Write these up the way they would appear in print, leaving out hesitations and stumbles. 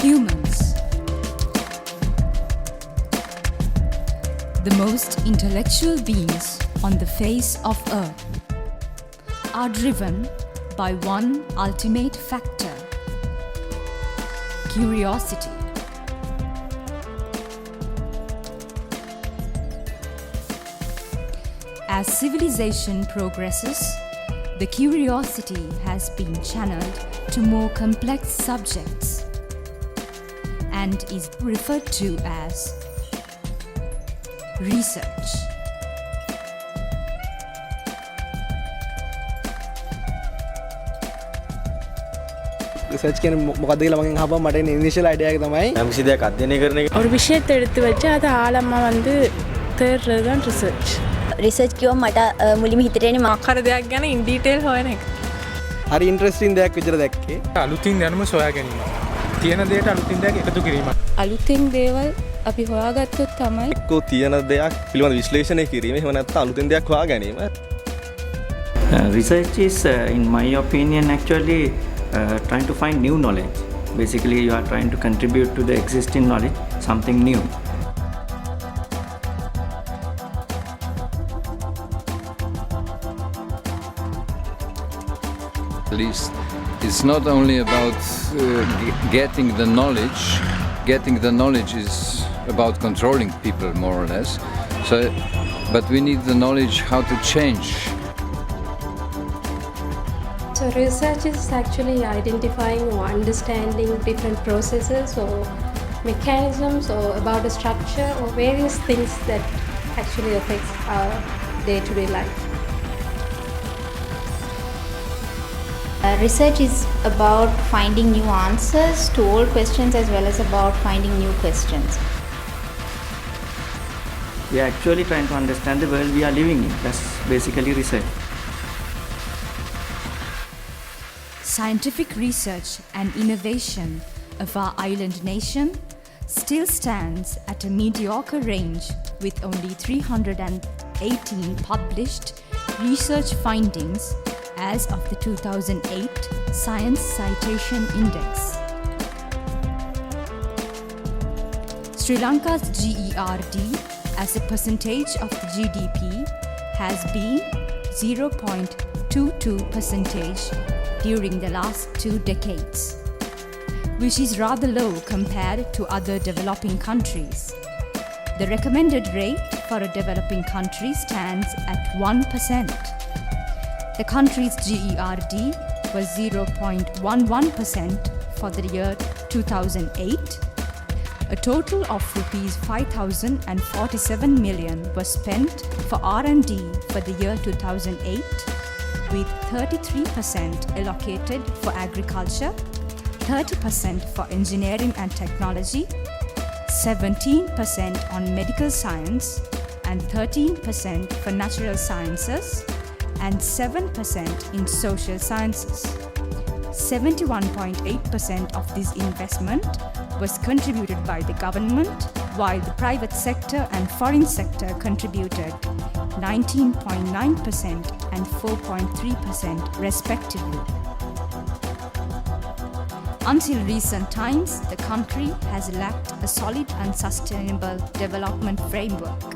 Humans, the most intellectual beings on the face of Earth, are driven by one ultimate factor: curiosity. As civilization progresses, the curiosity has been channeled to more complex subjects and is referred to as research. Research කියන්නේ මොකක්ද කියලා මගෙන් අහපුවම මට එන initial idea එක තමයි நம்ம விஷயத்தை அध्यயனம் කරන එක. ஒரு விஷயத்தை எடுத்து வச்சு அதை ஆழமாக வந்து தேடுறது தான் ரிசர்ச். රිසර්ච් කිව්වම මට මුලින්ම හිතට එන්නේ ආකාර දෙයක් ගැන ඉන් ඩීටේල් හොයන එක. හරි ඉන්ටරෙස්ටිං දෙයක් විතර දැක්කේ. අලුතින් දැනුම සොයා ගැනීම. තියෙන දෙයට අලුතින් දෙයක් එකතු කිරීම. අලුතින් දේවල් අපි හොයාගත්තොත් තමයි එක්කෝ තියෙන දෙයක් පිළිබඳ විශ්ලේෂණය කිරීම, එහෙම නැත්නම් අලුතින් දෙයක් හොයා ගැනීම. Research is, in my opinion, actually trying to find new knowledge. Basically, you are trying to contribute to the existing knowledge, something new. At least it's not only about getting the knowledge. Getting the knowledge is about controlling people more or less. So, but we need the knowledge how to change. So research is actually identifying or understanding different processes or mechanisms or about a structure or various things that actually affects our day-to-day life. Research is about finding new answers to old questions as well as about finding new questions. We are actually trying to understand the world we are living in. That's basically research. Scientific research and innovation of our island nation still stands at a mediocre range with only 318 published research findings as of the 2008 Science Citation Index. Sri Lanka's GERD as a percentage of the GDP has been 0.22% during the last 2 decades, which is rather low compared to other developing countries. The recommended rate for a developing country stands at 1%. The country's GERD was 0.11% for the year 2008. A total of Rs 5,047 million was spent for R&D for the year 2008, with 33% allocated for agriculture, 30% for engineering and technology, 17% on medical science, and 13% for natural sciences, and 7% in social sciences. 71.8% of this investment was contributed by the government, while the private sector and foreign sector contributed 19.9% and 4.3% respectively. Until recent times, the country has lacked a solid and sustainable development framework.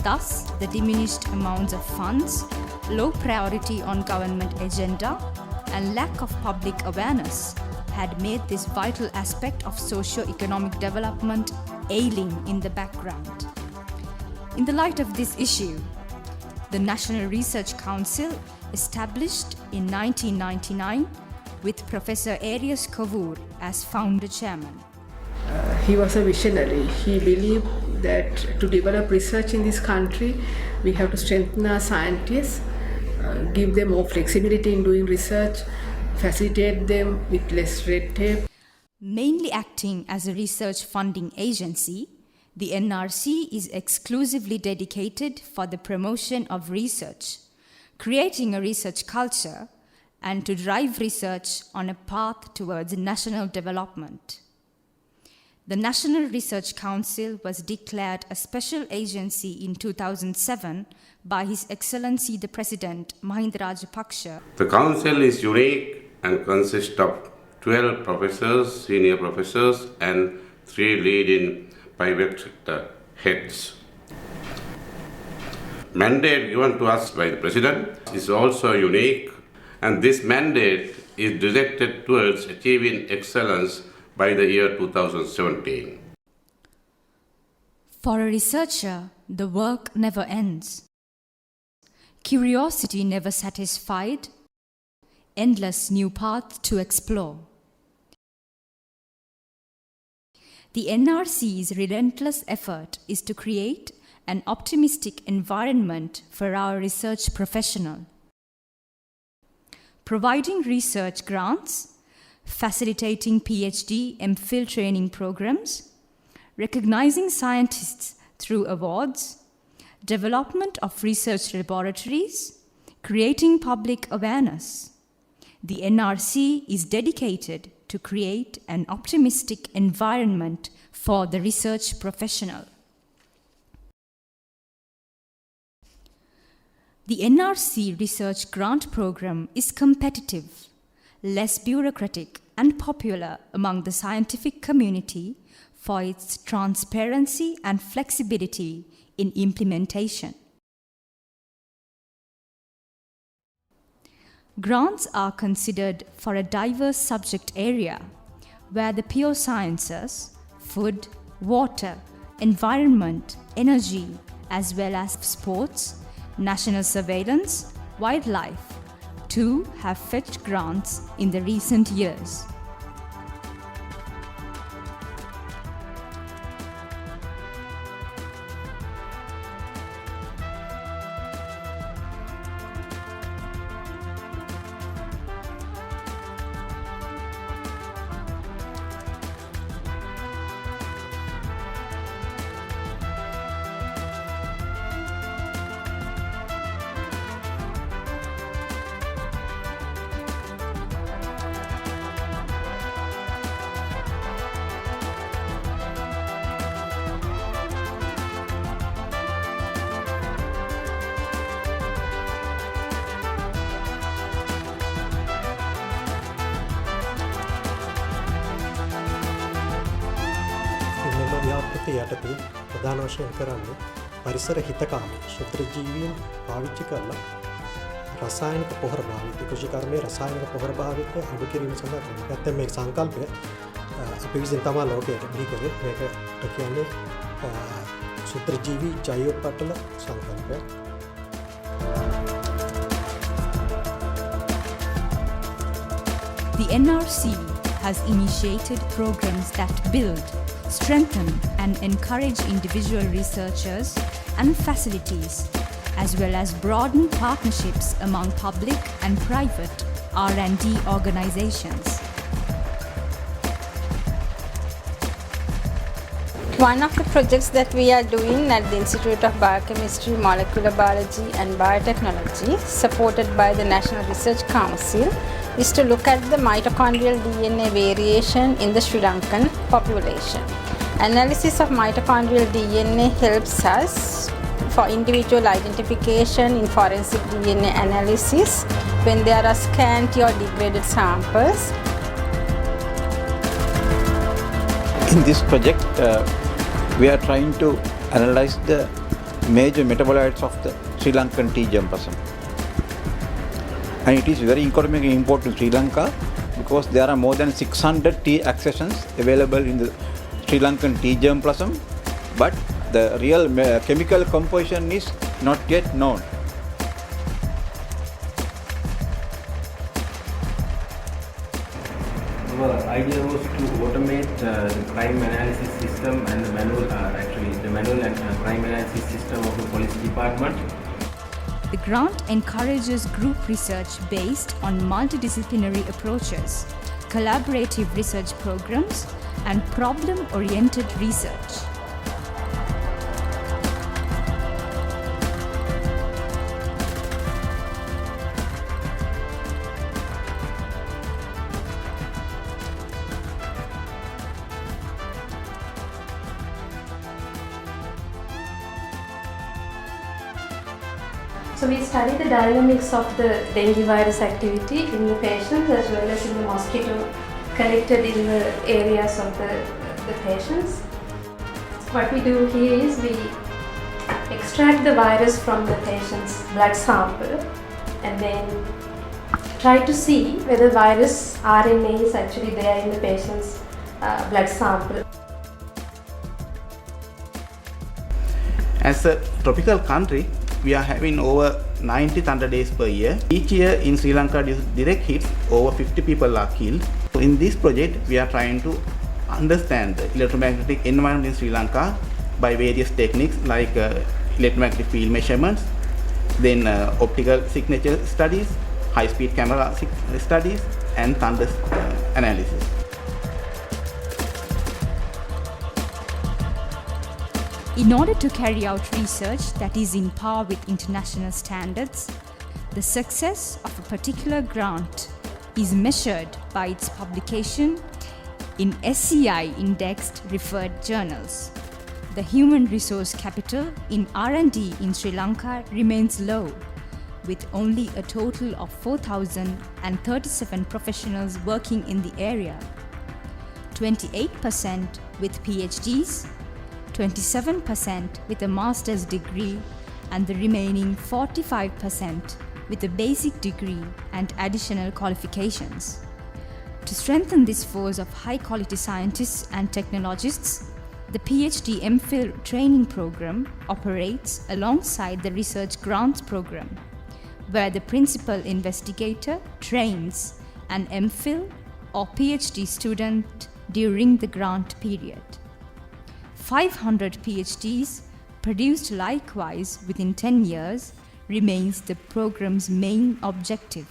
Thus, the diminished amounts of funds, low priority on government agenda, and lack of public awareness had made this vital aspect of socio-economic development ailing in the background. In the light of this issue, the National Research Council, established in 1999 with Professor Arias Kavur as founder chairman. He was a visionary. He believed that to develop research in this country, we have to strengthen our scientists, give them more flexibility in doing research, facilitate them with less red tape. Mainly acting as a research funding agency, the NRC is exclusively dedicated for the promotion of research, creating a research culture, and to drive research on a path towards national development. The National Research Council was declared a special agency in 2007 by His Excellency the President Mahinda Rajapaksa. The Council is unique and consists of 12 professors, senior professors, and 3 leading private sector heads. Mandate given to us by the President is also unique, and this mandate is directed towards achieving excellence by the year 2017. For a researcher, the work never ends. Curiosity never satisfied, endless new paths to explore. The NRC's relentless effort is to create an optimistic environment for our research professional, providing research grants, facilitating PhD, MPhil training programs, recognizing scientists through awards, development of research laboratories, creating public awareness. The NRC is dedicated to create an optimistic environment for the research professional. The NRC Research Grant Program is competitive, less bureaucratic, and popular among the scientific community for its transparency and flexibility in implementation. Grants are considered for a diverse subject area where the pure sciences, food, water, environment, energy, as well as sports, national surveillance, wildlife, too have fetched grants in the recent years. ව්‍යාපෘතිය යටතේ ප්‍රධාන වශයෙන් කරන්නේ පරිසර හිතකාමී ශුද්ධජීවීන් පාවිච්චි කරලා රසායනික පොහොර භාවිතය කෘෂිකර්මයේ රසායනික පොහොර භාවිතය අඩු කිරීම සඳහා නැත්නම් මේ සංකල්පය අපි විසින් තමයි ලෝකයට බිහි කරේ. මේකට කියන්නේ ශුද්ධජීවී ජෛව පටල සංකල්පය. The NRC has initiated programs that build, strengthen and encourage individual researchers and facilities, as well as broaden partnerships among public and private R&D organizations. One of the projects that we are doing at the Institute of Biochemistry, Molecular Biology and Biotechnology, supported by the National Research Council, is to look at the mitochondrial DNA variation in the Sri Lankan population. Analysis of mitochondrial DNA helps us for individual identification in forensic DNA analysis when there are scanty or degraded samples. In this project, we are trying to analyze the major metabolites of the Sri Lankan tea germplasm. And it is very economically important in Sri Lanka because there are more than 600 tea accessions available in the Sri Lankan tea germplasm, but the real chemical composition is not yet known. Our idea was to automate the crime analysis system and the manual and crime analysis system of the police department. The grant encourages group research based on multidisciplinary approaches, collaborative research programs, and problem-oriented research. So we study the dynamics of the dengue virus activity in the patients as well as in the mosquito collected in the areas of the patients. What we do here is we extract the virus from the patient's blood sample and then try to see whether virus RNA is actually there in the patient's blood sample. As a tropical country, we are having over 90 thunder days per year. Each year in Sri Lanka, due to direct hits, over 50 people are killed. So in this project, we are trying to understand the electromagnetic environment in Sri Lanka by various techniques like electromagnetic field measurements, then optical signature studies, high-speed camera studies, and thunder analysis. In order to carry out research that is in par with international standards, the success of a particular grant is measured by its publication in SCI indexed referred journals. The human resource capital in R&D in Sri Lanka remains low, with only a total of 4,037 professionals working in the area, 28% with PhDs, 27% with a master's degree, and the remaining 45% with a basic degree and additional qualifications. To strengthen this force of high-quality scientists and technologists, the PhD MPhil training program operates alongside the research grants program, where the principal investigator trains an MPhil or PhD student during the grant period. 500 PhDs produced likewise within 10 years remains the program's main objective.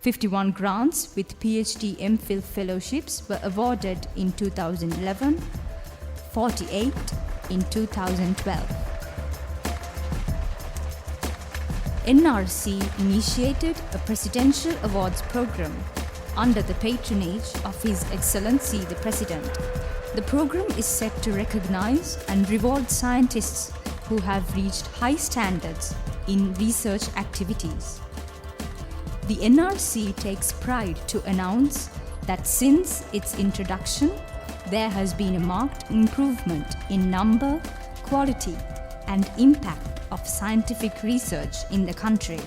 51 grants with PhD MPhil fellowships were awarded in 2011, 48 in 2012. NRC initiated a presidential awards program under the patronage of His Excellency the President. The program is set to recognize and reward scientists who have reached high standards in research activities. The NRC takes pride to announce that since its introduction, there has been a marked improvement in number, quality, and impact of scientific research in the country.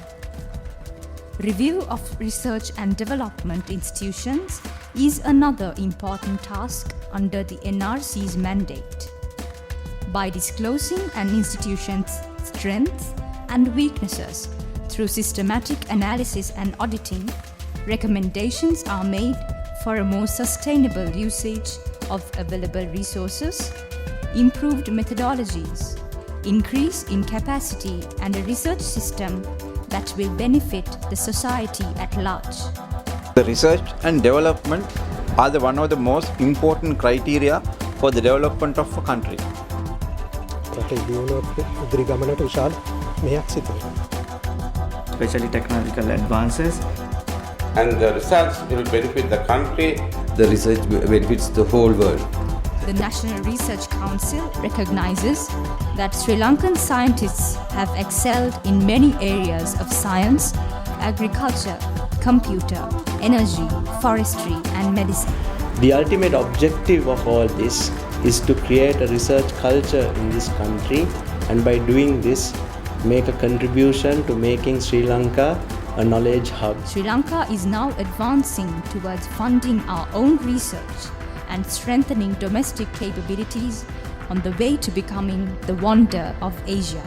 Review of research and development institutions is another important task under the NRC's mandate. By disclosing an institution's strengths and weaknesses through systematic analysis and auditing, recommendations are made for a more sustainable usage of available resources, improved methodologies, increase in capacity, and a research system that will benefit the society at large. The research and development are one of the most important criteria for the development of a country. Especially technological advances. And the results will benefit the country. The research benefits the whole world. The National Research Council recognizes that Sri Lankan scientists have excelled in many areas of science, agriculture, computer, energy, forestry, and medicine. The ultimate objective of all this is to create a research culture in this country, and by doing this, make a contribution to making Sri Lanka a knowledge hub. Sri Lanka is now advancing towards funding our own research and strengthening domestic capabilities on the way to becoming the wonder of Asia.